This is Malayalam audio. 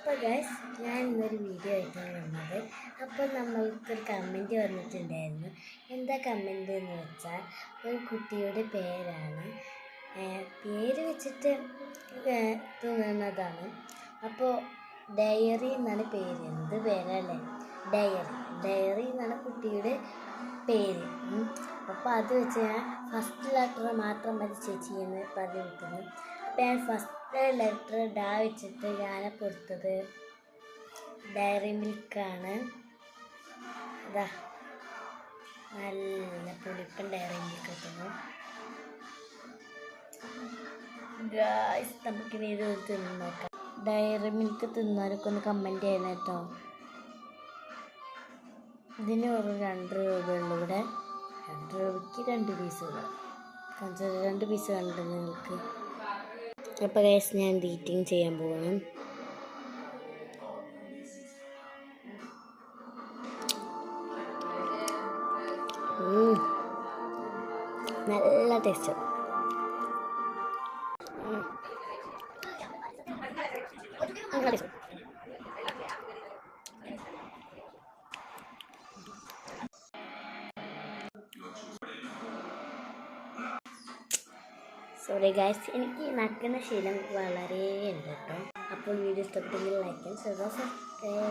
അപ്പോൾ ഗൈസ് ഞാൻ ഇന്നൊരു വീഡിയോ ആയിട്ടാണ് വന്നത്. അപ്പോൾ നമ്മൾക്കൊരു കമൻറ്റ് വന്നിട്ടുണ്ടായിരുന്നു. എന്താ കമൻറ്റ് എന്ന് വെച്ചാൽ ഒരു കുട്ടിയുടെ പേരാണ്, പേര് വെച്ചിട്ട് തോന്നുന്നതാണ്. അപ്പോൾ ഡയറി എന്നാണ് പേര്. എന്ത് പേരല്ലേ, ഡയറി എന്നാണ് കുട്ടിയുടെ പേര്. അപ്പോൾ അത് വെച്ച് ഞാൻ ഫസ്റ്റ് ലെറ്റർ മാത്രം മതി ചേച്ചി എന്ന് പറഞ്ഞു വിട്ടുന്നു. അപ്പോൾ ഞാൻ ഫസ്റ്റ് ലെറ്റർ ഡാ വെച്ചിട്ട് ഞാൻ കൊടുത്തത് ഡയറി മിൽക്കാണ്. അതാ നല്ല പുളിപ്പൻ ഡയറി മിൽക്ക് കിട്ടുന്നു. ഗായ്സ് നമുക്കിനി ഇത് തിന്ന് നോക്കാം. ഡയറി മിൽക്ക് തിന്നവരൊക്കെ ഒന്ന് കമൻറ്റ് ചെയ്യണം കേട്ടോ. ഇതിന് ഒരു 2 രൂപയുള്ളൂ ഇവിടെ. 2 രൂപയ്ക്ക് 2 പീസുകൾ, 2 പീസ് കണ്ടു നിങ്ങൾക്ക്. അപ്പോൾ ഗൈസ് ഞാൻ ഈറ്റിംഗ് ചെയ്യാൻ പോകണം. നല്ല ടേസ്റ്റ്. സോറി ഗൈസ്, എനിക്ക് നക്കുന്ന ശീലം വളരെ ഉണ്ട് കേട്ടോ. അപ്പോൾ വീഡിയോ ഇഷ്ടപ്പെട്ടെങ്കിൽ ലൈക്ക് ആൻഡ് സബ്സ്ക്രൈബ്.